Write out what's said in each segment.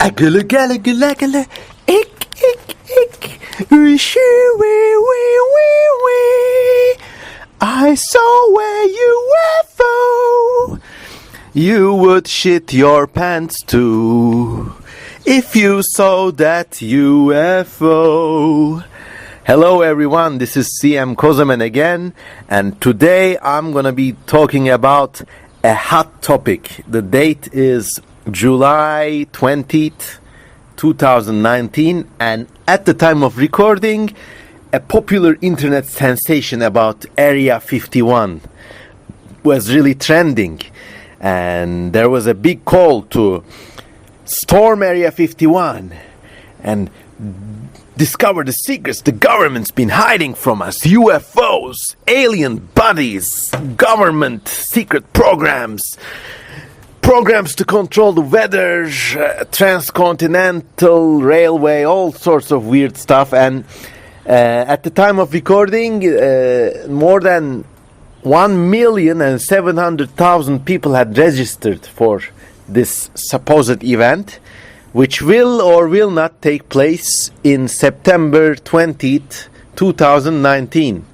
Agala gala gala gala, ik, ik. Wee-shoo, wee, wee, wee, wee. I saw a UFO. You would shit your pants too if you saw that UFO. Hello everyone, this is CM Kozaman again, and today I'm gonna be talking about a hot topic. The date is July 20th, 2019, and at the time of recording, a popular internet sensation about Area 51 was really trending, and there was a big call to storm Area 51 and discover the secrets the government's been hiding from us. UFOs, alien bodies, government secret programs to control the weather, transcontinental railway, all sorts of weird stuff. And at the time of recording, more than 1,700,000 people had registered for this supposed event, which will or will not take place in September 20th, 2019.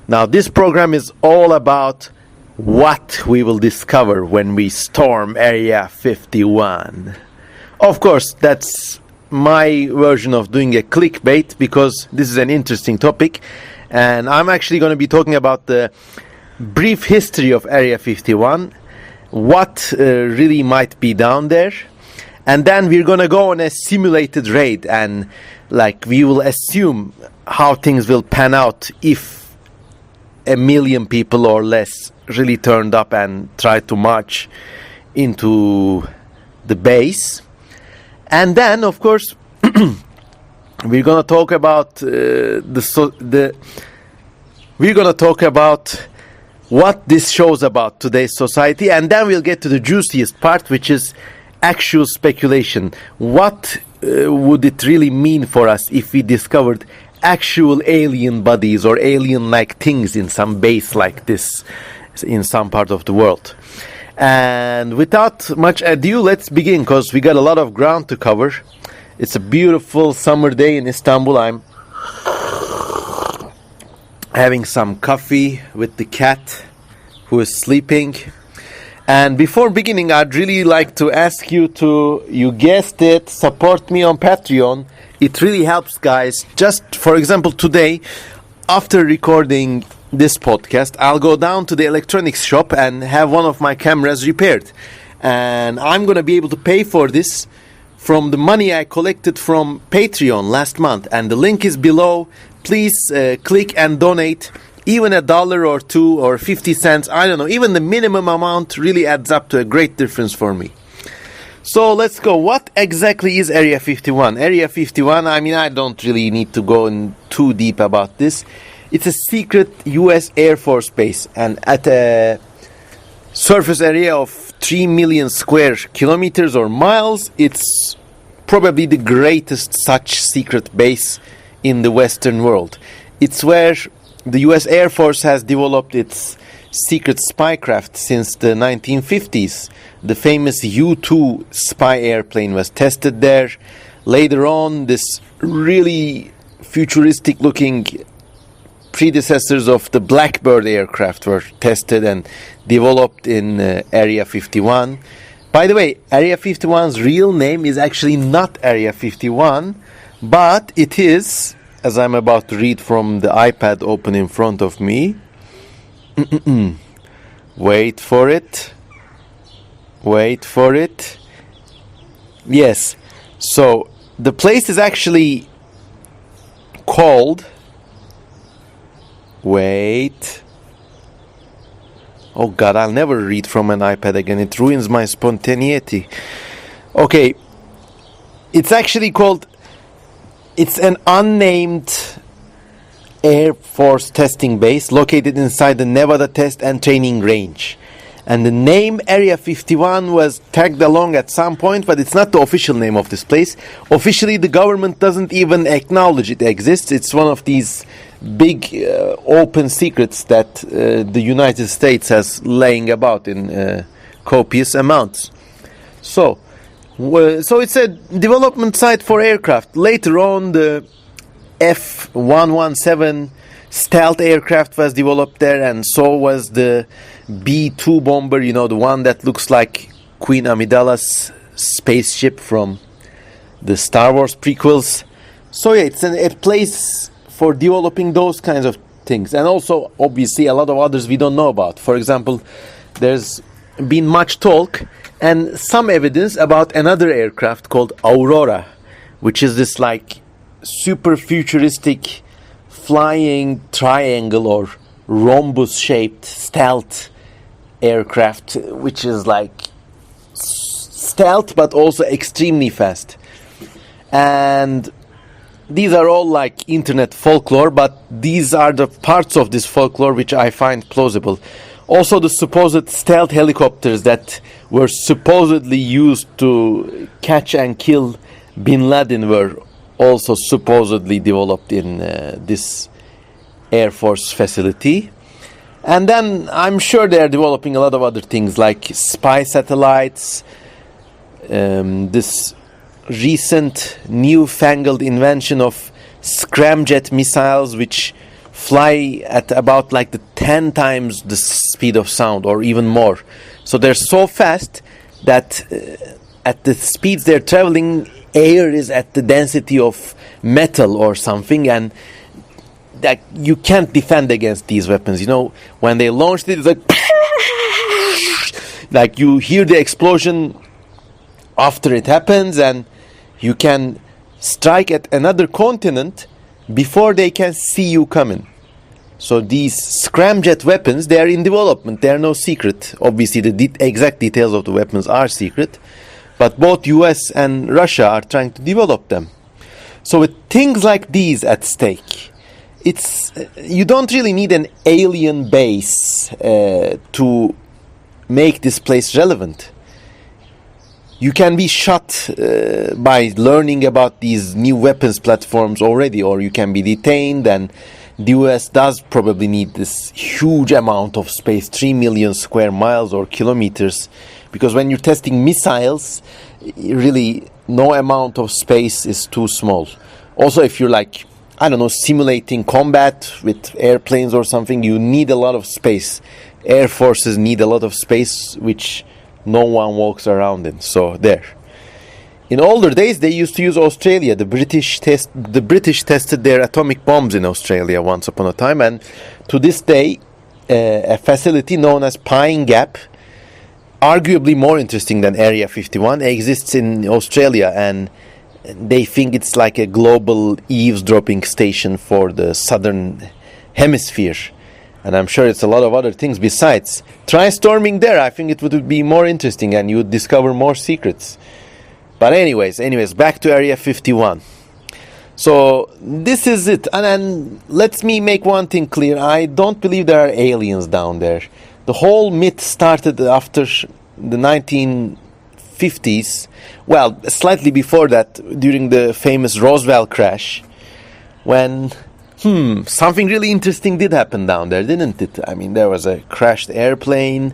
Now, this program is all about what we will discover when we storm Area 51. Of course, that's my version of doing a clickbait, because this is an interesting topic, and I'm actually going to be talking about the brief history of Area 51, what really might be down there. And then we're going to go on a simulated raid, and we will assume how things will pan out if 1 million people or less really turned up and tried to march into the base. And then, of course, we're going to talk about we're going to talk about what this shows about today's society, and then we'll get to the juiciest part, which is actual speculation. What would it really mean for us if we discovered actual alien bodies or alien-like things in some base like this in some part of the world? And without much ado, let's begin, because we got a lot of ground to cover. It's a beautiful summer day in Istanbul. I'm having some coffee with the cat who is sleeping. And before beginning, I'd really like to ask you to, you guessed it, support me on Patreon. It really helps, guys. Just, for example, today, after recording this podcast, I'll go down to the electronics shop and have one of my cameras repaired. And I'm going to be able to pay for this from the money I collected from Patreon last month. And the link is below. Please click and donate. Even $1 or $2 or 50 cents, I don't know, even the minimum amount really adds up to a great difference for me. So let's go. What exactly is Area 51? Area 51, I don't really need to go in too deep about this. It's a secret US Air Force base, and at a surface area of 3 million square kilometers or miles, it's probably the greatest such secret base in the Western world. It's where the US Air Force has developed its secret spycraft since the 1950s. The famous U-2 spy airplane was tested there. Later on, this really futuristic-looking predecessors of the Blackbird aircraft were tested and developed in Area 51. By the way, Area 51's real name is actually not Area 51, but it is, as I'm about to read from the iPad open in front of me. Wait for it. Yes. So the place is actually called... Wait. Oh God, I'll never read from an iPad again. It ruins my spontaneity. Okay. It's actually called... It's an unnamed Air Force testing base located inside the Nevada Test and Training Range. And the name Area 51 was tagged along at some point, but it's not the official name of this place. Officially, the government doesn't even acknowledge it exists. It's one of these big open secrets that the United States has laying about in copious amounts. So, So it's a development site for aircraft. Later on, the F-117 stealth aircraft was developed there, and so was the B-2 bomber, the one that looks like Queen Amidala's spaceship from the Star Wars prequels. So yeah, it's a place for developing those kinds of things, and also obviously a lot of others we don't know about. For example, there's been much talk and some evidence about another aircraft called Aurora, which is this like super futuristic flying triangle or rhombus shaped stealth aircraft, which is like stealth but also extremely fast. And these are all like internet folklore, but these are the parts of this folklore which I find plausible. Also, the supposed stealth helicopters that were supposedly used to catch and kill Bin Laden were also supposedly developed in this Air Force facility. And then I'm sure they are developing a lot of other things like spy satellites, this recent newfangled invention of scramjet missiles, which fly at about like the 10 times the speed of sound or even more. So they're so fast that at the speeds they're traveling, air is at the density of metal or something, and that you can't defend against these weapons. When they launched it, it's like you hear the explosion after it happens, and you can strike at another continent before they can see you coming. So these scramjet weapons, they are in development. They are no secret. Obviously, the exact details of the weapons are secret. But both US and Russia are trying to develop them. So with things like these at stake, you don't really need an alien base to make this place relevant. You can be shot by learning about these new weapons platforms already, or you can be detained, and the US does probably need this huge amount of space, 3 million square miles or kilometers, because when you're testing missiles, really no amount of space is too small. Also, if you're simulating combat with airplanes or something, you need a lot of space. Air forces need a lot of space, which no one walks around in. So there. In older days, they used to use Australia. The British tested their atomic bombs in Australia once upon a time, and to this day, a facility known as Pine Gap, arguably more interesting than Area 51, exists in Australia, and they think it's like a global eavesdropping station for the southern hemisphere. And I'm sure it's a lot of other things besides. Try storming there. I think it would be more interesting and you would discover more secrets. But anyways, back to Area 51. So this is it. And let me make one thing clear. I don't believe there are aliens down there. The whole myth started after the 1950s. Well, slightly before that, during the famous Roswell crash, when something really interesting did happen down there, didn't it? I mean, there was a crashed airplane,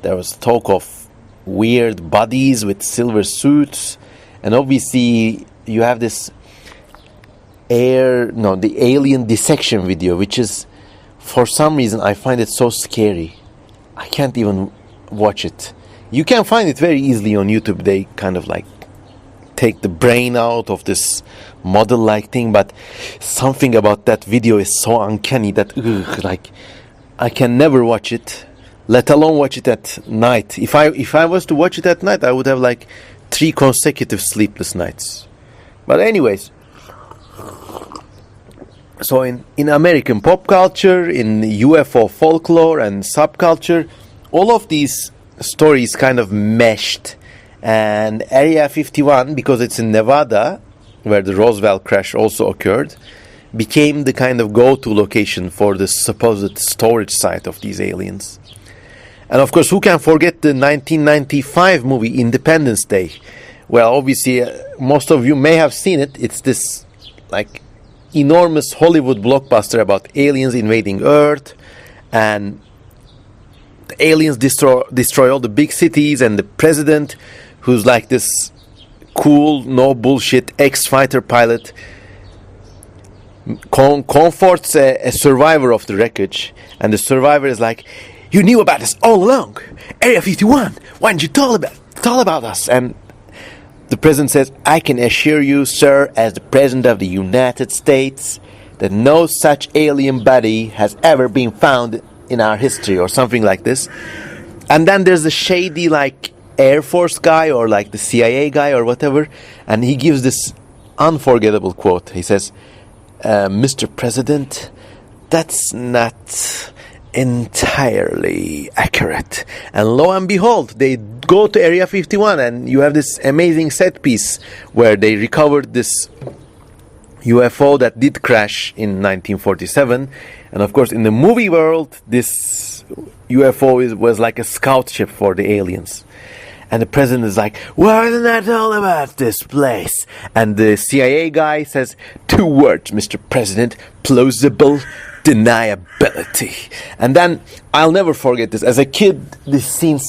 there was talk of weird bodies with silver suits, and obviously you have this the alien dissection video, which is, for some reason, I find it so scary. I can't even watch it. You can find it very easily on YouTube. They kind of like take the brain out of this model-like thing, but something about that video is so uncanny that I can never watch it, let alone watch it at night. If I was to watch it at night, I would have 3 consecutive sleepless nights. But anyways, so in American pop culture, in UFO folklore and subculture, all of these stories kind of meshed. And Area 51, because it's in Nevada, where the Roswell crash also occurred, became the kind of go-to location for the supposed storage site of these aliens. And of course, who can forget the 1995 movie Independence Day? Well, obviously, most of you may have seen it. It's this enormous Hollywood blockbuster about aliens invading Earth, and the aliens destroy all the big cities, and the president, who's like this cool, no bullshit ex-fighter pilot comforts a survivor of the wreckage, and the survivor is like, "You knew about us all along, Area 51. Why didn't you tell about us?" And the president says, "I can assure you, sir, as the president of the United States, that no such alien body has ever been found in our history," or something like this. And then there's the shady, like, Air Force guy or like the CIA guy or whatever, and he gives this unforgettable quote. He says, "Mr. President, that's not entirely accurate." And lo and behold, they go to Area 51, and you have this amazing set piece where they recovered this UFO that did crash in 1947. And of course, in the movie world, this UFO was like a scout ship for the aliens. And the president is like, "What is that all about, this place?" And the CIA guy says, "Two words, Mr. President, plausible deniability." And then, I'll never forget this. As a kid, this scene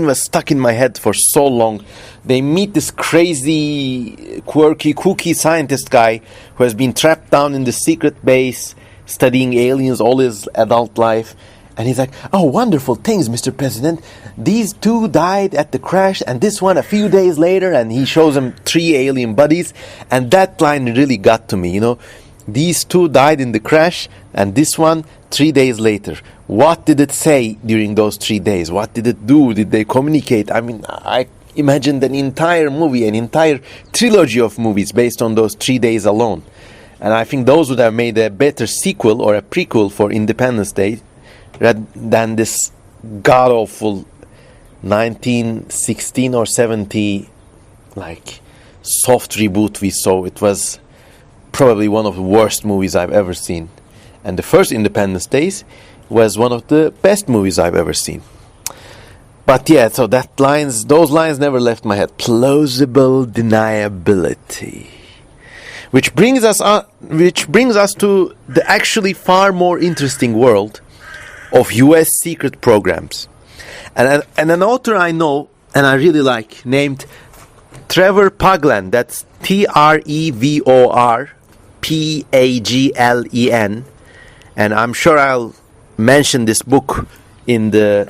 was stuck in my head for so long. They meet this crazy, quirky, kooky scientist guy who has been trapped down in the secret base, studying aliens all his adult life. And he's like, "Oh, wonderful things, Mr. President. These two died at the crash, and this one a few days later." And he shows him 3 alien bodies. And that line really got to me, These 2 died in the crash, and this one 3 days later. What did it say during those 3 days? What did it do? Did they communicate? I mean, I imagined an entire movie, an entire trilogy of movies based on those 3 days alone. And I think those would have made a better sequel or a prequel for Independence Day rather than this god-awful 1916 or 70 like soft reboot we saw. It was probably one of the worst movies I've ever seen. And the first Independence Days was one of the best movies I've ever seen. But yeah, so those lines never left my head. Plausible deniability. Which brings us to the actually far more interesting world of US secret programs. And an author I know and I really like, named Trevor Paglen. That's TrevorPaglen. And I'm sure I'll mention this book in the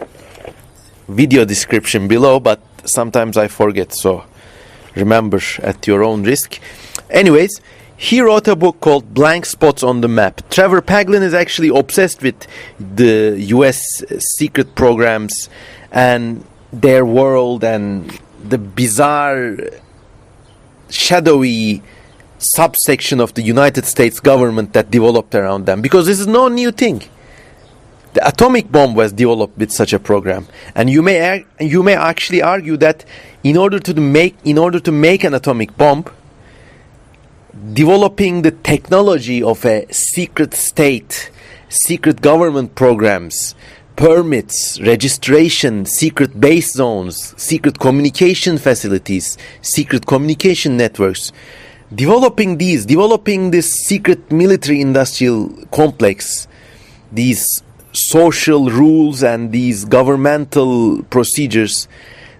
video description below, but sometimes I forget, so remember at your own risk. Anyways, he wrote a book called Blank Spots on the Map. Trevor Paglen is actually obsessed with the US secret programs and their world and the bizarre, shadowy subsection of the United States government that developed around them. Because this is no new thing. The atomic bomb was developed with such a program, and you may actually argue that in order to make an atomic bomb, developing the technology of a secret state, secret government programs, permits, registration, secret base zones, secret communication facilities, secret communication networks, developing this secret military industrial complex, these social rules and these governmental procedures,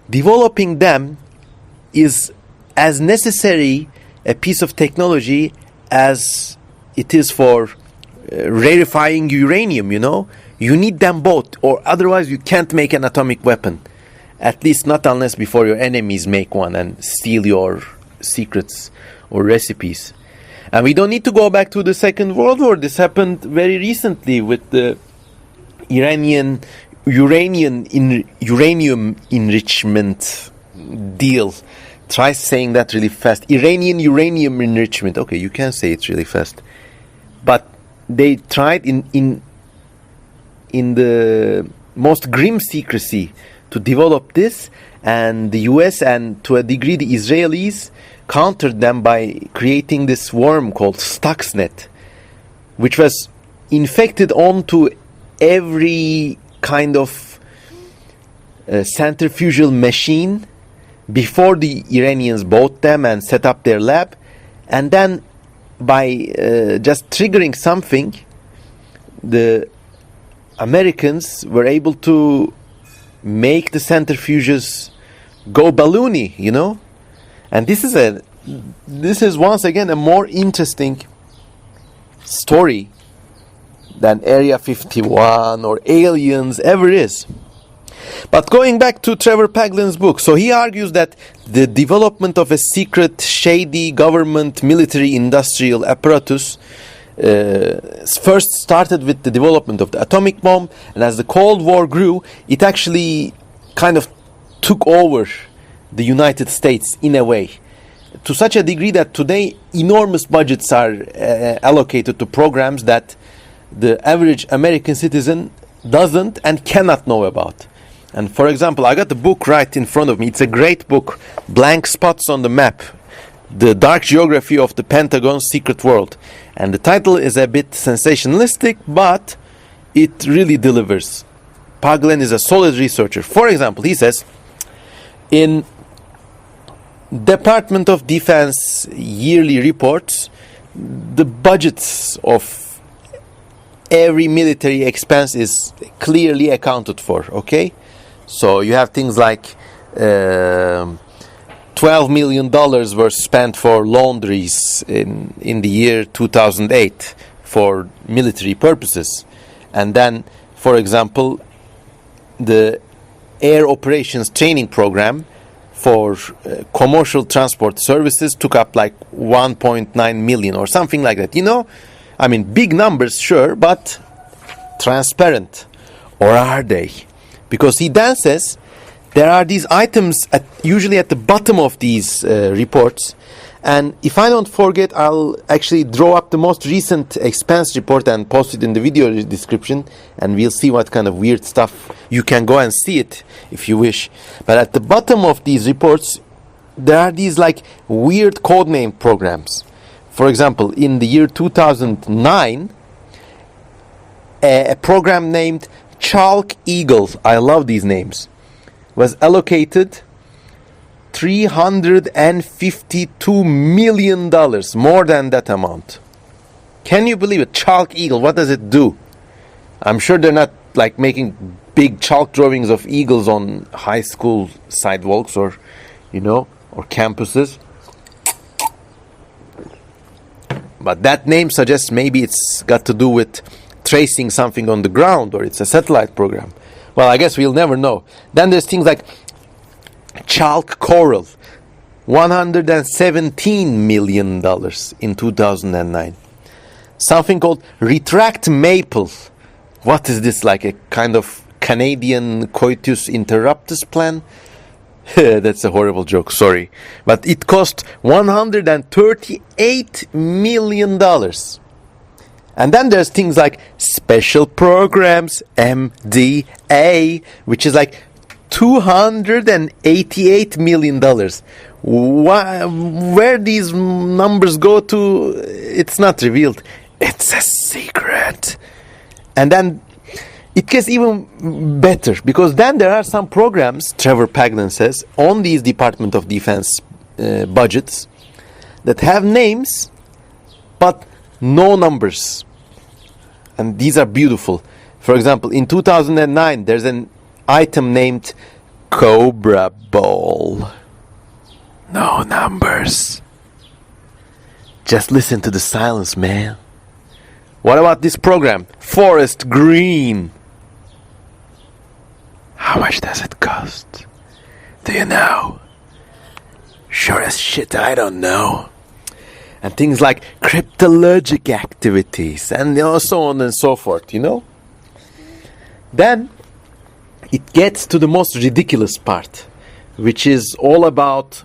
developing them is as necessary a piece of technology as it is for rarefying uranium, You need them both, or otherwise you can't make an atomic weapon. At least not unless before your enemies make one and steal your secrets or recipes. And we don't need to go back to the Second World War. This happened very recently with the uranium enrichment deal. Try saying that really fast. Uranium enrichment. Okay, you can say it really fast. But they tried in the most grim secrecy to develop this, and the US and to a degree the Israelis countered them by creating this worm called Stuxnet, which was infected onto every kind of centrifugal machine before the Iranians bought them and set up their lab. And then by just triggering something, the Americans were able to make the centrifuges go balloony, you know. And this is once again a more interesting story than Area 51 or aliens ever is. But going back to Trevor Paglen's book, so he argues that the development of a secret, shady government military industrial apparatus first started with the development of the atomic bomb, and as the Cold War grew, it actually kind of took over the United States in a way, to such a degree that today enormous budgets are allocated to programs that the average American citizen doesn't and cannot know about. And for example, I got the book right in front of me. It's a great book, Blank Spots on the Map, The Dark Geography of the Pentagon's Secret World. And the title is a bit sensationalistic, but it really delivers. Paglen is a solid researcher. For example, he says, in Department of Defense yearly reports, the budgets of every military expense is clearly accounted for, okay? So you have things like $12 million were spent for laundries in the year 2008 for military purposes. And then, for example, the Air Operations Training Program for commercial transport services took up like 1.9 million or something like that. You know, I mean, big numbers, sure, but transparent. Or are they? Because he then says there are these items usually at the bottom of these reports. And if I don't forget, I'll actually draw up the most recent expense report and post it in the video description, and we'll see what kind of weird stuff. You can go and see it if you wish. But at the bottom of these reports, there are these like weird codename programs. For example, in the year 2009, a program named Chalk Eagle, I love these names, was allocated $352 million, more than that amount. Can you believe it? Chalk Eagle, what does it do? I'm sure they're not like making big chalk drawings of eagles on high school sidewalks or, you know, or campuses. But that name suggests maybe it's got to do with tracing something on the ground, or it's a satellite program. Well, I guess we'll never know. Then there's things like Chalk Coral, $117 million in 2009. Something called Retract Maple. What is this, like a kind of Canadian coitus interruptus plan? That's a horrible joke, sorry. But it cost $138 million. And then there's things like Special Programs, MDA, which is like $288 million. Where these numbers go to, it's not revealed. It's a secret. And then it gets even better, because then there are some programs, Trevor Paglen says, on these Department of Defense budgets that have names but no numbers. And these are beautiful. For example, in 2009, there's an item named Cobra Ball. No numbers. Just listen to the silence, man. What about this program? Forest Green. How much does it cost? Do you know? Sure as shit, I don't know. And things like cryptologic activities, and so on and so forth, you know? Then it gets to the most ridiculous part, which is all about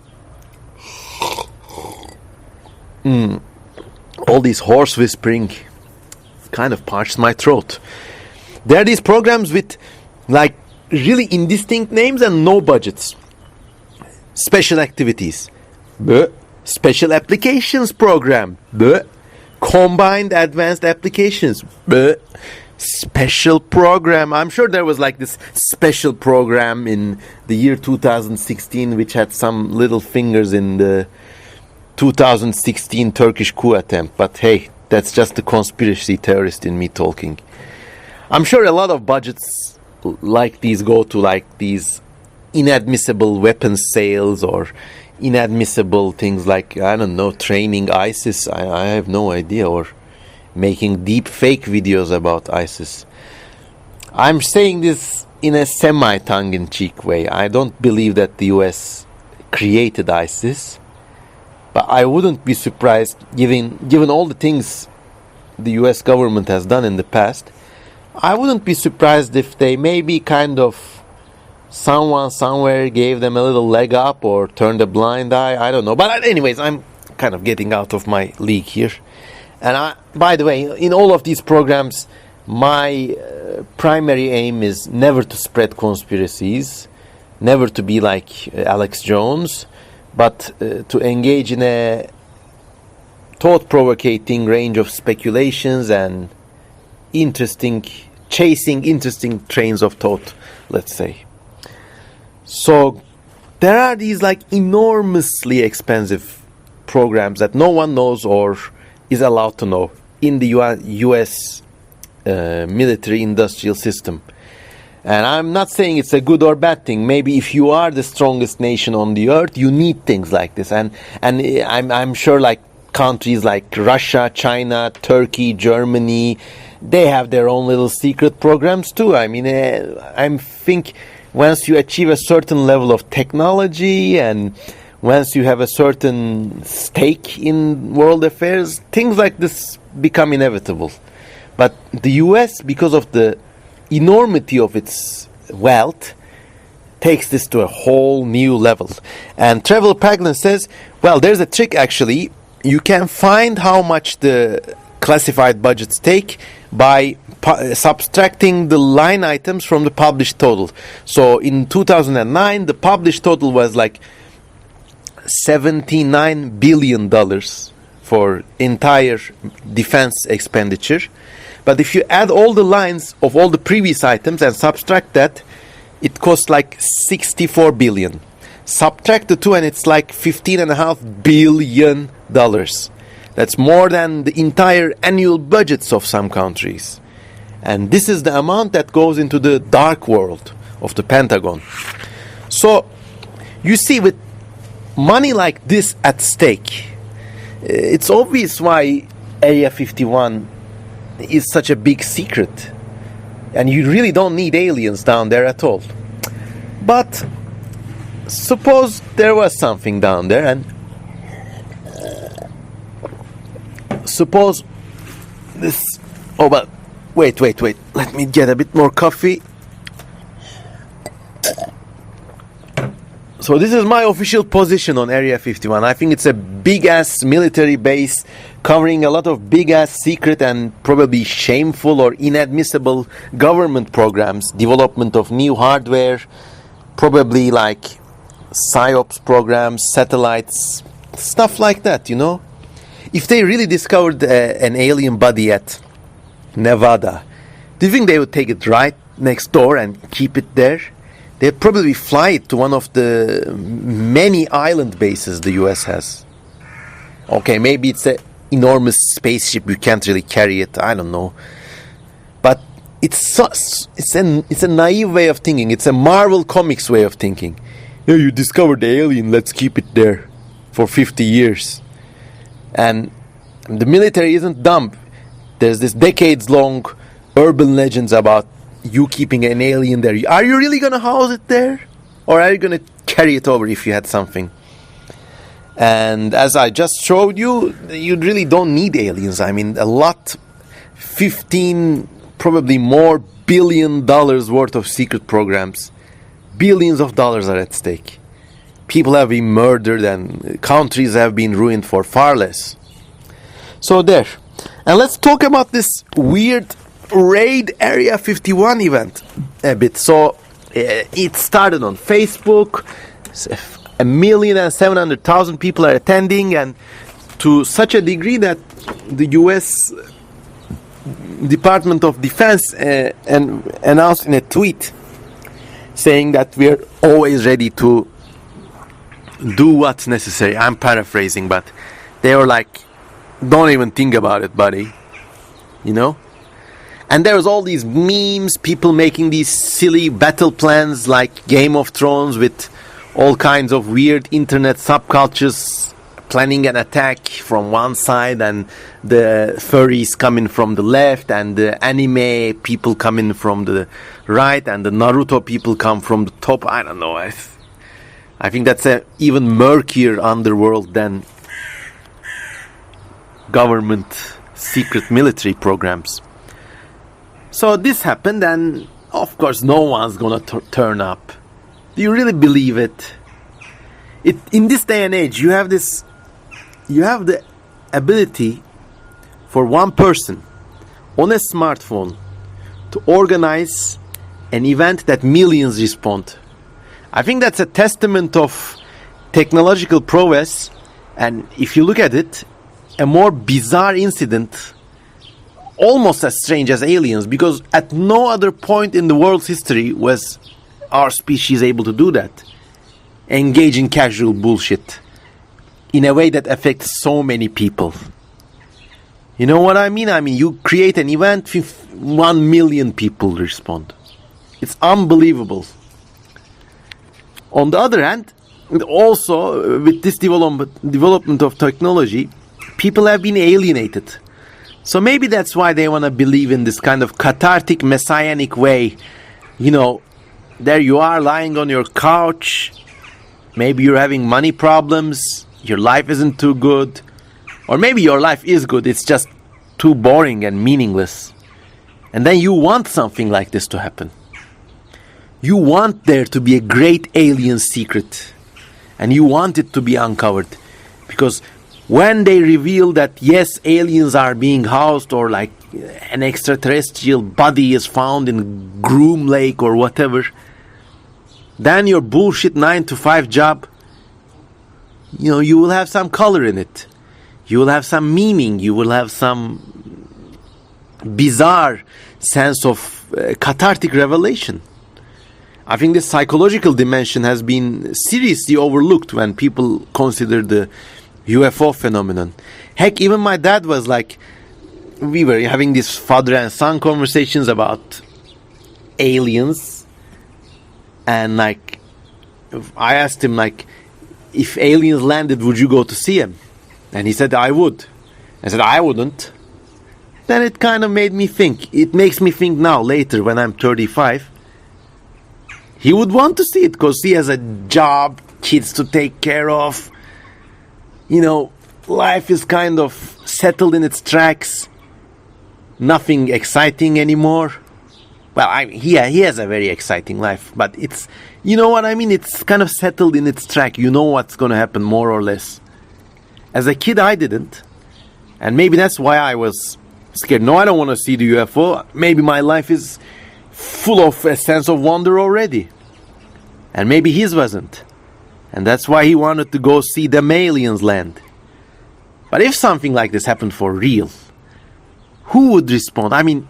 all these horse whispering. Kind of parched my throat. There are these programs with like really indistinct names and no budgets. Special activities. Bleh. Special applications program. Bleh. Combined advanced applications. Bleh. Special program. I'm sure there was like this special program in the year 2016 which had some little fingers in the 2016 Turkish coup attempt. But hey, that's just the conspiracy theorist in me talking. I'm sure a lot of budgets like these go to like these inadmissible weapons sales or inadmissible things like, I don't know, training ISIS. I have no idea, or making deep fake videos about ISIS. I'm saying this in a semi-tongue-in-cheek way. I don't believe that the US created ISIS, but I wouldn't be surprised, given all the things the US government has done in the past, I wouldn't be surprised if they maybe kind of someone somewhere gave them a little leg up or turned a blind eye. I don't know. But anyways, I'm kind of getting out of my league here. And by the way, in all of these programs, my primary aim is never to spread conspiracies, never to be like Alex Jones, but to engage in a thought-provoking range of speculations and chasing interesting trains of thought, let's say. So there are these like enormously expensive programs that no one knows or is allowed to know in the US military industrial system. And I'm not saying it's a good or bad thing. Maybe if you are the strongest nation on the earth, you need things like this. And I'm sure like countries like Russia, China, Turkey, Germany, they have their own little secret programs too. I mean, I think once you achieve a certain level of technology and once you have a certain stake in world affairs, things like this become inevitable. But the US, because of the enormity of its wealth, takes this to a whole new level. And Trevor Paglen says, well, there's a trick actually. You can find how much the classified budgets take by subtracting the line items from the published total. So in 2009, the published total was like $79 billion for entire defense expenditure. But if you add all the lines of all the previous items and subtract that, it costs like $64 billion. Subtract the two and it's like $15.5 billion. That's more than the entire annual budgets of some countries. And this is the amount that goes into the dark world of the Pentagon. So, you see, with money like this at stake, it's obvious why Area 51 is such a big secret. And you really don't need aliens down there at all. But suppose there was something down there, and suppose this... Oh, but wait. Let me get a bit more coffee. So this is my official position on Area 51. I think it's a big-ass military base covering a lot of big-ass secret and probably shameful or inadmissible government programs, development of new hardware, probably like PSYOPs programs, satellites, stuff like that, you know? If they really discovered an alien body at Nevada, do you think they would take it right next door and keep it there? They'd probably fly it to one of the many island bases the US has. Okay, maybe it's an enormous spaceship, you can't really carry it, I don't know. But it's a naive way of thinking, it's a Marvel Comics way of thinking. Yeah, you discovered the alien, let's keep it there for 50 years. And the military isn't dumb. There's this decades-long urban legends about you keeping an alien there. Are you really going to house it there? Or are you going to carry it over if you had something? And as I just showed you, you really don't need aliens. I mean, 15, probably more $billion worth of secret programs. Billions of dollars are at stake. People have been murdered and countries have been ruined for far less. So there. And let's talk about this weird Raid Area 51 event a bit. So it started on Facebook. 1,700,000 people are attending, and to such a degree that the US Department of Defense announced in a tweet saying that we're always ready to do what's necessary. I'm paraphrasing, but they were like, don't even think about it, buddy. You know? And there was all these memes, people making these silly battle plans like Game of Thrones with all kinds of weird internet subcultures planning an attack from one side, and the furries coming from the left, and the anime people coming from the right, and the Naruto people come from the top. I don't know. I think that's an even murkier underworld than government secret military programs. So this happened, and of course no one's gonna turn up. Do you really believe it? In this day and age, you have the ability for one person on a smartphone to organize an event that millions respond. I think that's a testament of technological prowess, and if you look at it, a more bizarre incident, almost as strange as aliens, because at no other point in the world's history was our species able to do that. Engage in casual bullshit in a way that affects so many people. You know what I mean? I mean, you create an event, 1 million people respond. It's unbelievable. On the other hand, also with this development of technology, people have been alienated. So maybe that's why they want to believe in this kind of cathartic, messianic way. You know, there you are lying on your couch. Maybe you're having money problems. Your life isn't too good. Or maybe your life is good. It's just too boring and meaningless. And then you want something like this to happen. You want there to be a great alien secret. And you want it to be uncovered. Because when they reveal that, yes, aliens are being housed, or like an extraterrestrial body is found in Groom Lake or whatever, then your bullshit 9-to-5 job, you know, you will have some color in it. You will have some meaning. You will have some bizarre sense of cathartic revelation. I think this psychological dimension has been seriously overlooked when people consider the UFO phenomenon. Heck, even my dad was like, we were having these father and son conversations about aliens, and like, I asked him, like, if aliens landed, would you go to see them? And he said, I would. I said, I wouldn't. Then it kind of made me think. It makes me think now, later, when I'm 35, he would want to see it because he has a job, kids to take care of. You know, life is kind of settled in its tracks. Nothing exciting anymore. Well, he has a very exciting life, but it's, you know what I mean? It's kind of settled in its track. You know what's going to happen, more or less. As a kid, I didn't. And maybe that's why I was scared. No, I don't want to see the UFO. Maybe my life is full of a sense of wonder already. And maybe his wasn't. And that's why he wanted to go see the aliens land. But if something like this happened for real, who would respond? I mean,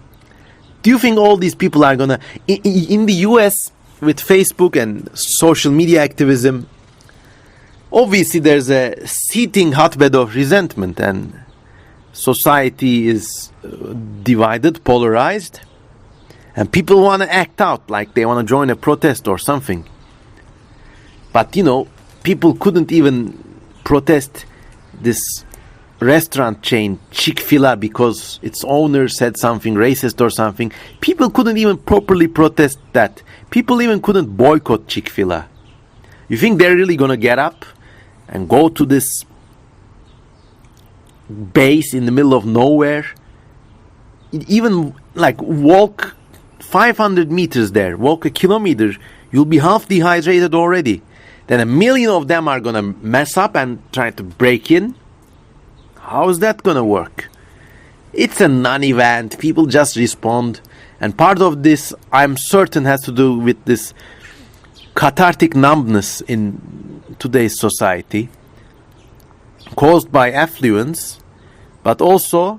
do you think all these people are gonna... In the US, with Facebook and social media activism, obviously there's a seething hotbed of resentment, and society is divided, polarized, and people want to act out, like they want to join a protest or something. But, you know, people couldn't even protest this restaurant chain, Chick-fil-A, because its owner said something racist or something. People couldn't even properly protest that. People even couldn't boycott Chick-fil-A. You think they're really going to get up and go to this base in the middle of nowhere? Even, like, walk 500 meters there, walk a kilometer, you'll be half dehydrated already. Then 1 million of them are going to mess up and try to break in. How is that going to work? It's a non-event. People just respond. And part of this, I'm certain, has to do with this cathartic numbness in today's society, caused by affluence, but also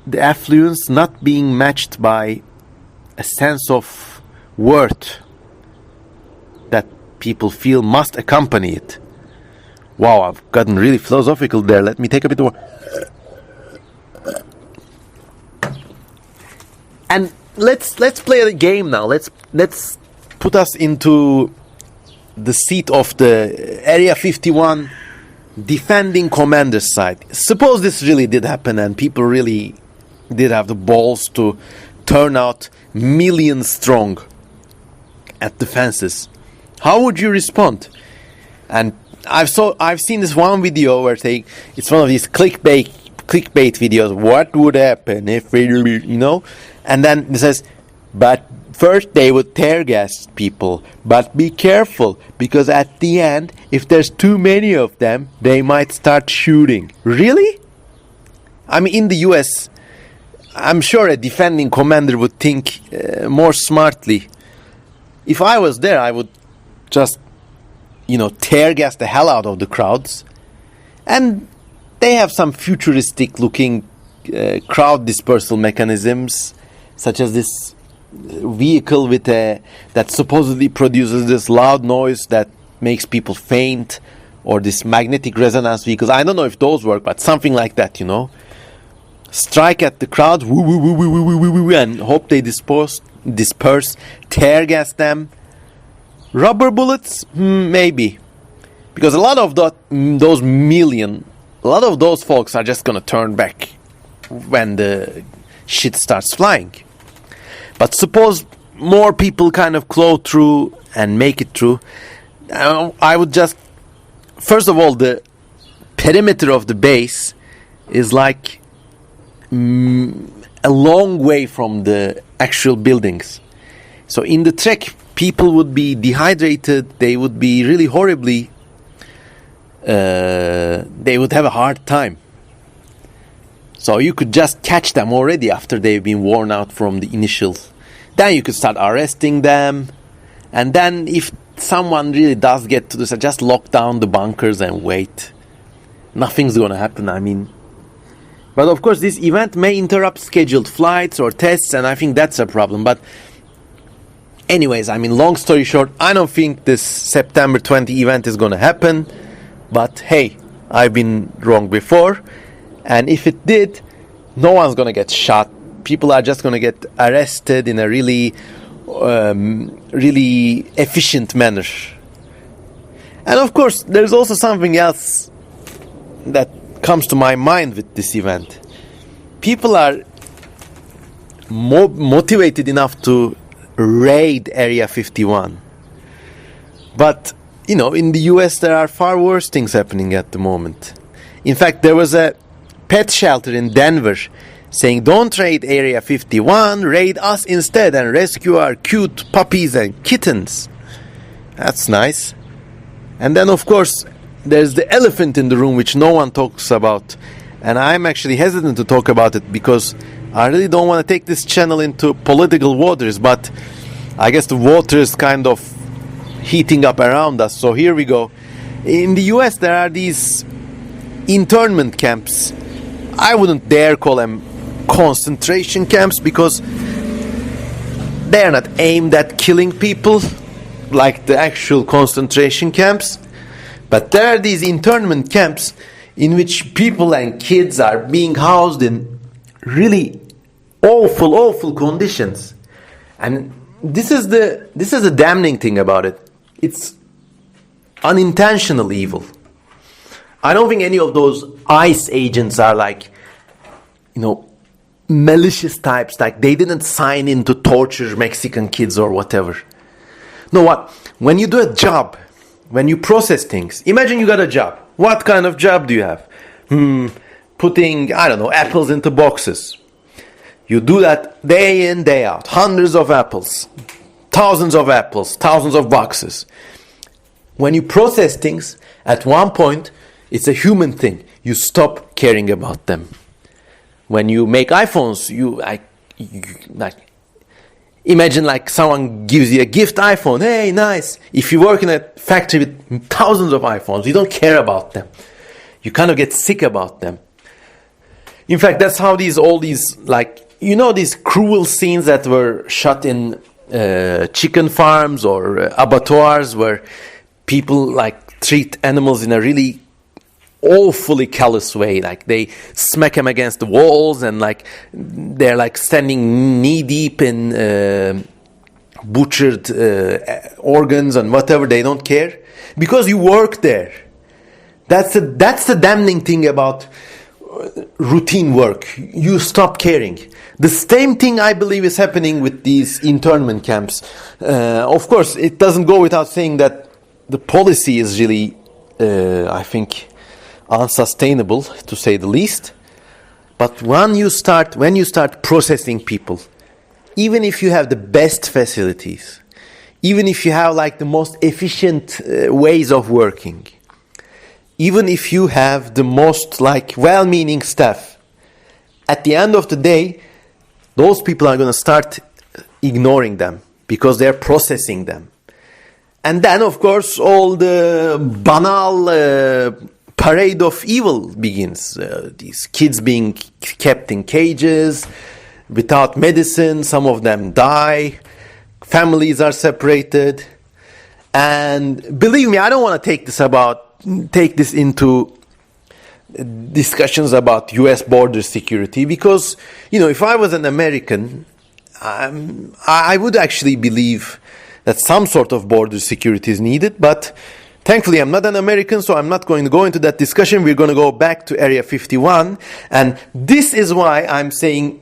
the affluence not being matched by a sense of worth that people feel must accompany it. Wow, I've gotten really philosophical there. Let me take a bit more. And let's play a game now. Let's put us into the seat of the Area 51 defending commander's side. Suppose this really did happen and people really did have the balls to turn out millions strong at the fences. How would you respond? And I've seen this one video where it's one of these clickbait videos. What would happen if we, and then it says, but first they would tear gas people, but be careful because at the end, if there's too many of them, they might start shooting. Really? I mean, in the US, I'm sure a defending commander would think more smartly. If I was there, I would just, tear gas the hell out of the crowds. And they have some futuristic looking crowd dispersal mechanisms, such as this vehicle that supposedly produces this loud noise that makes people faint, or this magnetic resonance vehicles. I don't know if those work, but something like that, Strike at the crowd, woo, woo, woo, woo, woo, woo, woo, and hope they disperse, tear gas them. Rubber bullets? Maybe. Because a lot of those folks are just going to turn back when the shit starts flying. But suppose more people kind of claw through and make it through. I would just... First of all, the perimeter of the base is like a long way from the actual buildings. So in the trek, people would be dehydrated. They would be really horribly... they would have a hard time. So you could just catch them already after they've been worn out from the initials. Then you could start arresting them. And then if someone really does get to this, just lock down the bunkers and wait. Nothing's going to happen, I mean. But of course, this event may interrupt scheduled flights or tests, and I think that's a problem. But anyways, I mean, long story short, I don't think this September 20 event is going to happen. But hey, I've been wrong before. And if it did, no one's going to get shot. People are just going to get arrested in a really efficient manner. And of course, there's also something else that comes to my mind with this event. People are motivated enough to raid Area 51. But, in the US, there are far worse things happening at the moment. In fact, there was a pet shelter in Denver saying, don't raid Area 51, raid us instead and rescue our cute puppies and kittens. That's nice. And then, of course, there's the elephant in the room, which no one talks about. And I'm actually hesitant to talk about it because I really don't want to take this channel into political waters. But I guess the water is kind of heating up around us. So here we go. In the US, there are these internment camps. I wouldn't dare call them concentration camps because they're not aimed at killing people like the actual concentration camps. But there are these internment camps in which people and kids are being housed in really awful conditions. And this is the damning thing about it. It's unintentional evil. I don't think any of those ICE agents are like, malicious types, like they didn't sign in to torture Mexican kids or whatever. No, what? When you do a job, when you process things, imagine you got a job. What kind of job do you have? Putting, apples into boxes. You do that day in, day out. Hundreds of apples. Thousands of boxes. When you process things, at one point, it's a human thing. You stop caring about them. When you make iPhones, you imagine like someone gives you a gift iPhone. Hey, nice. If you work in a factory with thousands of iPhones, you don't care about them. You kind of get sick about them. In fact, that's how these cruel scenes that were shot in chicken farms or abattoirs where people treat animals in a really awfully callous way. Like they smack them against the walls, and like they're like standing knee deep in butchered organs and whatever. They don't care because you work there. That's the damning thing about routine work. You stop caring. The same thing I believe is happening with these internment camps. Of course, it doesn't go without saying that the policy is really, I think, unsustainable, to say the least. But when you start processing people, even if you have the best facilities, even if you have like the most efficient ways of working, even if you have the most like well-meaning staff, at the end of the day, those people are going to start ignoring them because they're processing them. And then, of course, all the banal parade of evil begins. These kids being kept in cages without medicine. Some of them die. Families are separated. And believe me, I don't want to take this into discussions about U.S. border security because, if I was an American, I would actually believe that some sort of border security is needed. But thankfully, I'm not an American, so I'm not going to go into that discussion. We're going to go back to Area 51. And this is why I'm saying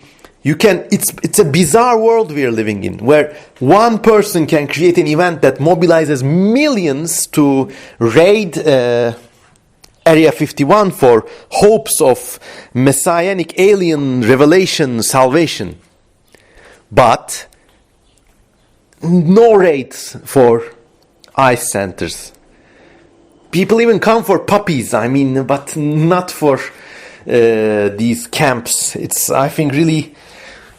it's a bizarre world we are living in, where one person can create an event that mobilizes millions to raid Area 51 for hopes of messianic alien revelation, salvation. But no raids for ICE centers. People even come for puppies, but not for these camps. It's, I think, really...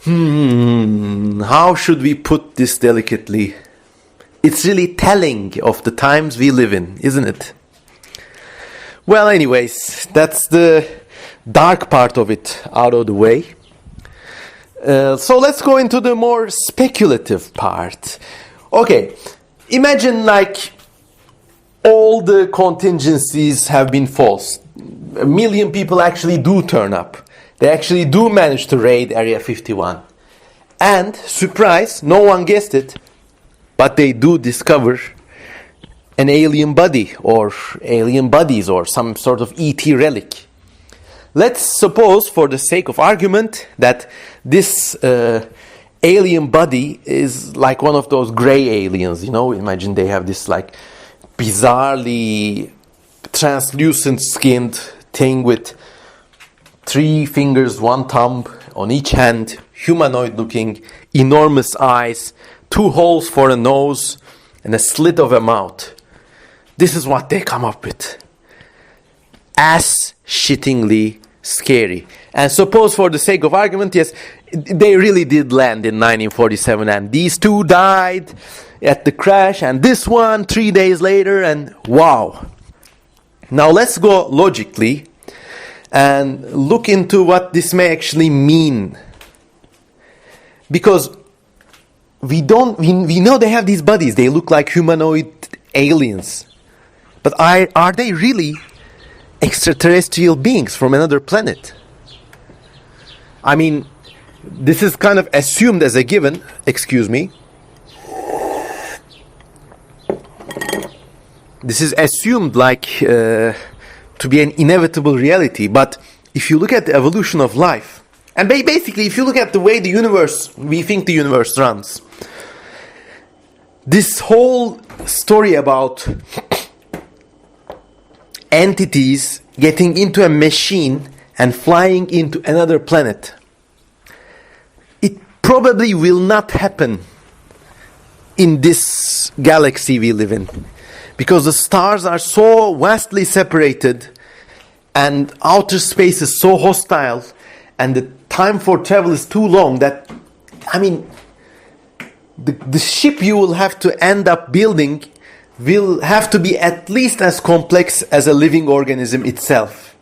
how should we put this delicately? It's really telling of the times we live in, isn't it? Well, anyways, that's the dark part of it out of the way. So let's go into the more speculative part. Okay, imagine like all the contingencies have been false. 1 million people actually do turn up. They actually do manage to raid Area 51. And, surprise, no one guessed it, but they do discover an alien body or alien bodies or some sort of ET relic. Let's suppose, for the sake of argument, that this alien body is like one of those gray aliens, Imagine they have this like bizarrely translucent skinned thing with 3 fingers, 1 thumb on each hand, humanoid looking, enormous eyes, 2 holes for a nose, and a slit of a mouth. This is what they come up with. Ass-shittingly scary. And suppose for the sake of argument, yes, they really did land in 1947, and these 2 died at the crash, and this one 3 days later, and wow. Now let's go logically and look into what this may actually mean. Because we know they have these bodies, they look like humanoid aliens. But are they really extraterrestrial beings from another planet? This is kind of assumed as a given. Excuse me. This is assumed to be an inevitable reality. But if you look at the evolution of life, and basically if you look at the way we think the universe runs, this whole story about entities getting into a machine and flying into another planet, it probably will not happen in this galaxy we live in, because the stars are so vastly separated and outer space is so hostile and the time for travel is too long that, the ship you will have to end up building will have to be at least as complex as a living organism itself.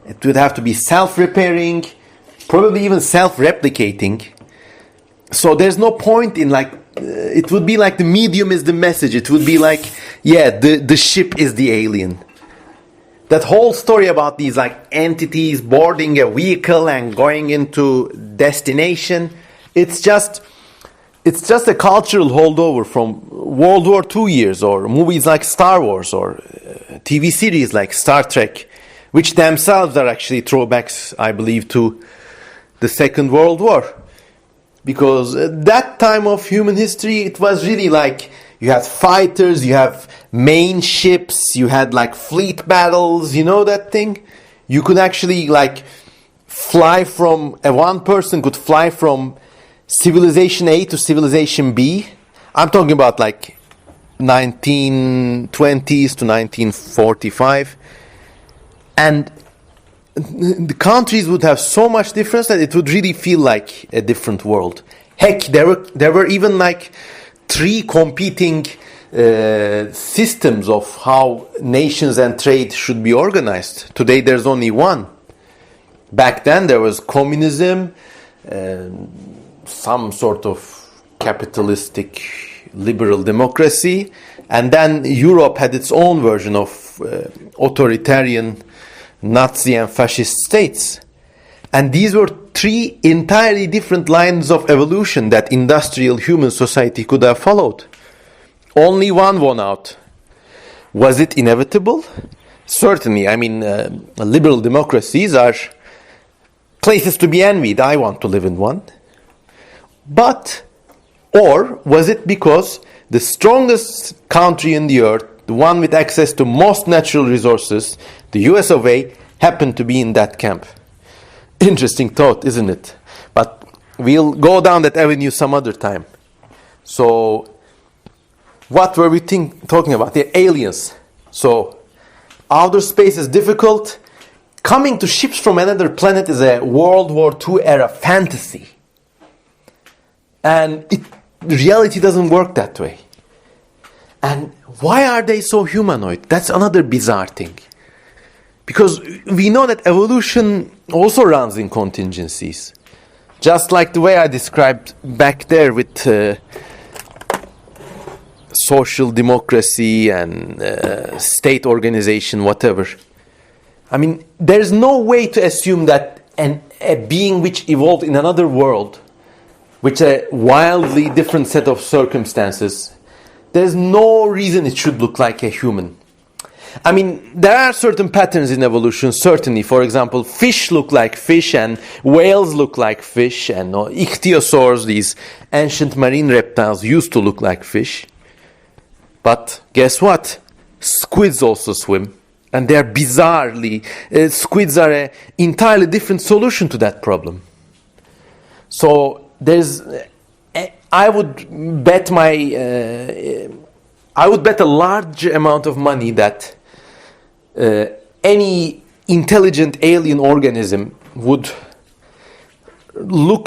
It would have to be self-repairing, probably even self-replicating. So there's no point in it would be like the medium is the message. It would be like, the ship is the alien. that whole story about these like entities boarding a vehicle and going into destination, it's just a cultural holdover from World War II years, or movies like Star Wars, or TV series like Star Trek, which themselves are actually throwbacks, I believe, to the Second World War. Because at that time of human history, it was really like you had fighters, you have main ships, you had like fleet battles, you know that thing? You could actually like fly from, one person could fly from civilization A to civilization B. I'm talking about like 1920s to 1945. And the countries would have so much difference that it would really feel like a different world. Heck, there were even like 3 competing systems of how nations and trade should be organized. Today there's only one. Back then there was communism, some sort of capitalistic liberal democracy, and then Europe had its own version of authoritarian Nazi and fascist states. And these were 3 entirely different lines of evolution that industrial human society could have followed. Only one won out. Was it inevitable? Certainly. I mean, liberal democracies are places to be envied. I want to live in one. Or was it because the strongest country in the earth, the one with access to most natural resources, the US of A, happened to be in that camp? Interesting thought, isn't it? But we'll go down that avenue some other time. So, what were we talking about? The aliens. So, outer space is difficult. Coming to ships from another planet is a World War II era fantasy. And reality doesn't work that way. And why are they so humanoid? That's another bizarre thing. Because we know that evolution also runs in contingencies. Just like the way I described back there with social democracy and state organization, whatever. I mean, there's no way to assume that a being which evolved in another world, with a wildly different set of circumstances, there's no reason it should look like a human. I mean, there are certain patterns in evolution, certainly. For example, fish look like fish, and whales look like fish, and ichthyosaurs, these ancient marine reptiles, used to look like fish. But guess what? Squids also swim. And they're bizarrely, squids are an entirely different solution to that problem. So I would bet a large amount of money that any intelligent alien organism would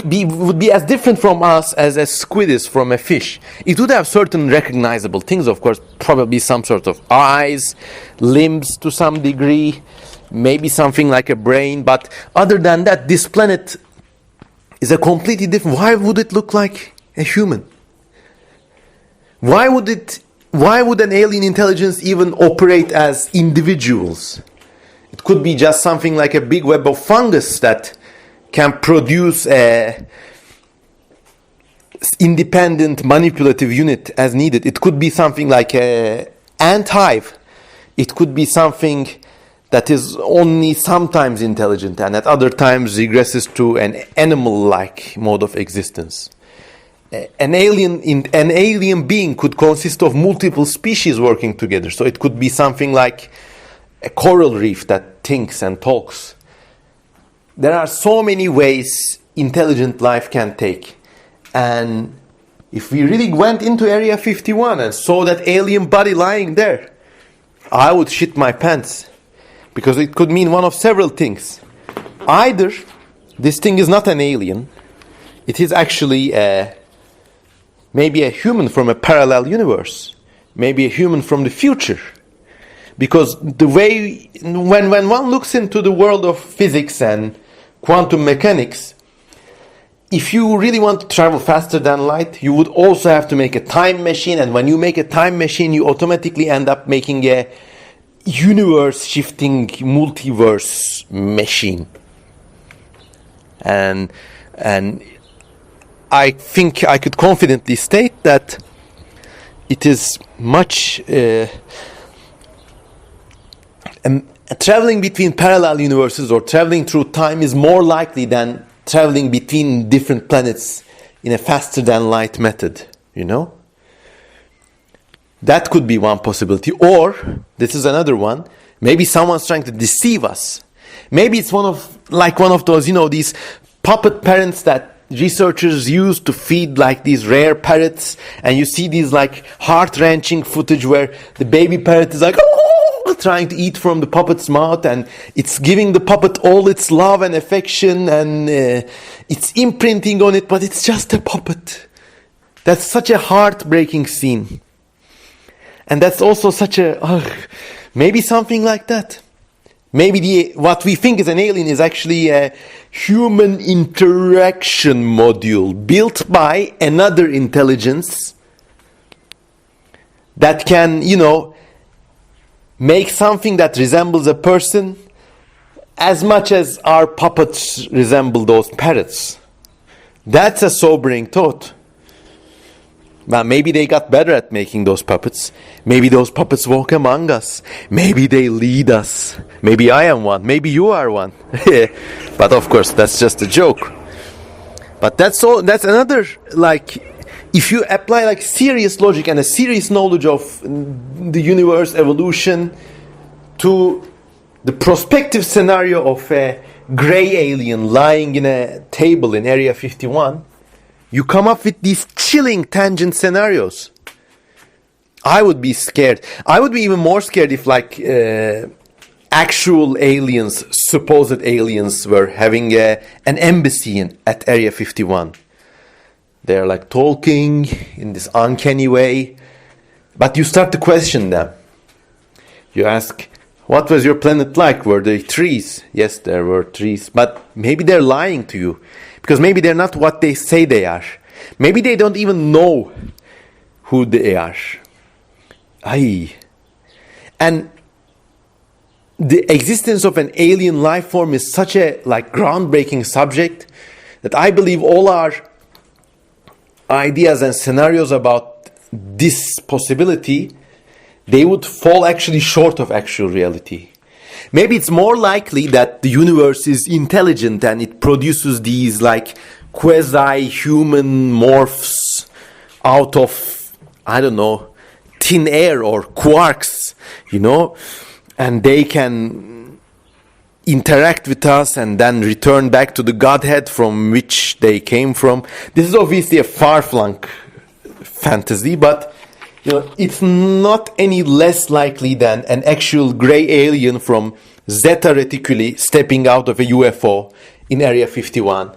be as different from us as a squid is from a fish. It would have certain recognizable things, of course, probably some sort of eyes, limbs to some degree, maybe something like a brain, but other than that, this planet is a completely different. Why would it look like a human? Why would an alien intelligence even operate as individuals? It could be just something like a big web of fungus that can produce a independent manipulative unit as needed. It could be something like an ant hive. It could be something that is only sometimes intelligent and at other times regresses to an animal-like mode of existence. An alien being could consist of multiple species working together. So it could be something like a coral reef that thinks and talks. There are so many ways intelligent life can take. And if we really went into Area 51 and saw that alien body lying there, I would shit my pants. Because it could mean one of several things. Either this thing is not an alien, it is actually maybe a human from a parallel universe, maybe a human from the future. Because the way, when one looks into the world of physics and quantum mechanics, if you really want to travel faster than light, you would also have to make a time machine, and when you make a time machine, you automatically end up making a universe-shifting multiverse machine. And I think I could confidently state that it is much traveling between parallel universes or traveling through time is more likely than traveling between different planets in a faster than light method, you know? That could be one possibility. Or, this is another one, maybe someone's trying to deceive us. Maybe it's one of those, you know, these puppet parents that researchers use to feed like these rare parrots, and you see these like heart-wrenching footage where the baby parrot is like, oh, trying to eat from the puppet's mouth, and it's giving the puppet all its love and affection, and it's imprinting on it, but it's just a puppet. That's such a heartbreaking scene. And that's also such a, maybe something like that. Maybe what we think is an alien is actually a human interaction module built by another intelligence that can, you know, make something that resembles a person as much as our puppets resemble those parrots. That's a sobering thought. Well, maybe they got better at making those puppets. Maybe those puppets walk among us. Maybe they lead us. Maybe I am one. Maybe you are one. But of course, that's just a joke. But that's another, like, if you apply like serious logic and a serious knowledge of the universe, evolution, to the prospective scenario of a gray alien lying in a table in Area 51, you come up with these chilling tangent scenarios. I would be scared. I would be even more scared if like actual aliens, supposed aliens, were having an embassy at Area 51. They're like talking in this uncanny way. But you start to question them. You ask, what was your planet like? Were there trees? Yes, there were trees. But maybe they're lying to you. Because maybe they're not what they say they are. Maybe they don't even know who they are. And the existence of an alien life form is such a like groundbreaking subject that I believe all our ideas and scenarios about this possibility, they would fall actually short of actual reality. Maybe it's more likely that the universe is intelligent and it produces these like quasi-human morphs out of, I don't know, thin air or quarks, you know, and they can interact with us and then return back to the Godhead from which they came from. This is obviously a far-flung fantasy, but you know, it's not any less likely than an actual gray alien from Zeta Reticuli stepping out of a UFO in Area 51.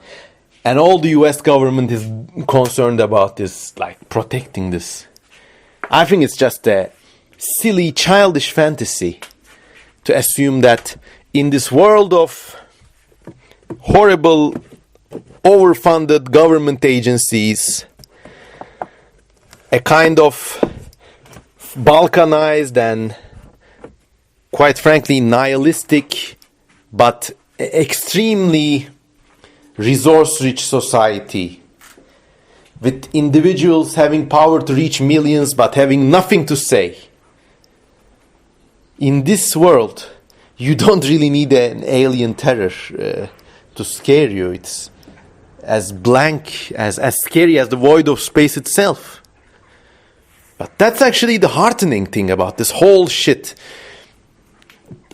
And all the US government is concerned about is like protecting this. I think it's just a silly, childish fantasy to assume that in this world of horrible, overfunded government agencies, a kind of balkanized and quite frankly nihilistic but extremely resource-rich society with individuals having power to reach millions but having nothing to say. In this world, you don't really need an alien terror to scare you. It's as blank, as scary as the void of space itself. But that's actually the heartening thing about this whole shit.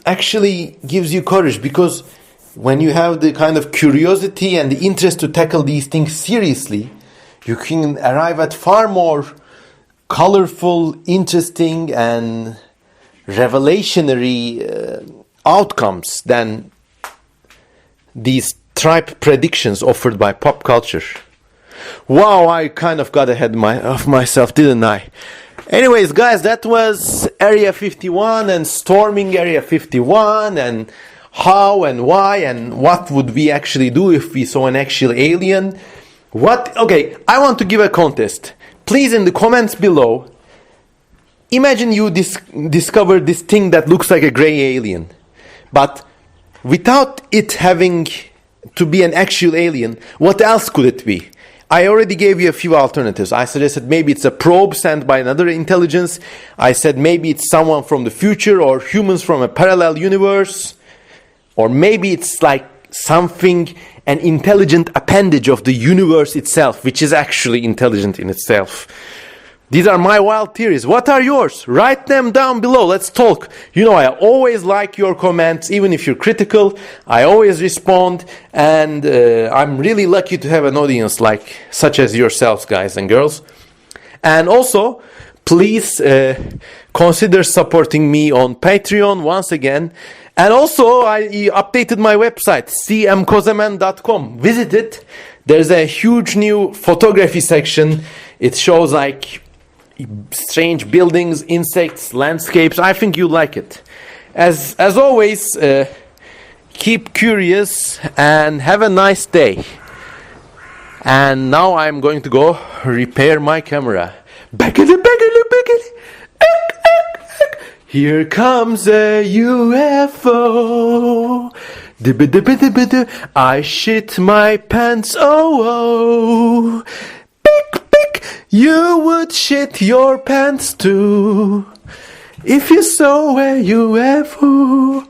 Actually gives you courage, because when you have the kind of curiosity and the interest to tackle these things seriously, you can arrive at far more colorful, interesting, and revelationary outcomes than these tripe predictions offered by pop culture. Wow, I kind of got ahead of myself, didn't I? Anyways, guys, that was Area 51 and storming Area 51 and how and why and what would we actually do if we saw an actual alien. Okay, I want to give a contest. Please, in the comments below, imagine you discover this thing that looks like a gray alien, but without it having to be an actual alien, what else could it be? I already gave you a few alternatives. I suggested maybe it's a probe sent by another intelligence. I said maybe it's someone from the future or humans from a parallel universe. Or maybe it's like something, an intelligent appendage of the universe itself, which is actually intelligent in itself. These are my wild theories. What are yours? Write them down below. Let's talk. You know, I always like your comments, even if you're critical. I always respond, and I'm really lucky to have an audience like such as yourselves, guys and girls. And also, please consider supporting me on Patreon once again. And also, I updated my website, cmkozemen.com. Visit it. There's a huge new photography section. It shows like strange buildings, insects, landscapes. I think you like it. As always, keep curious and have a nice day. And now I'm going to go repair my camera. Baggity. Here comes a UFO. I shit my pants. Oh. You would shit your pants too if you saw a UFO.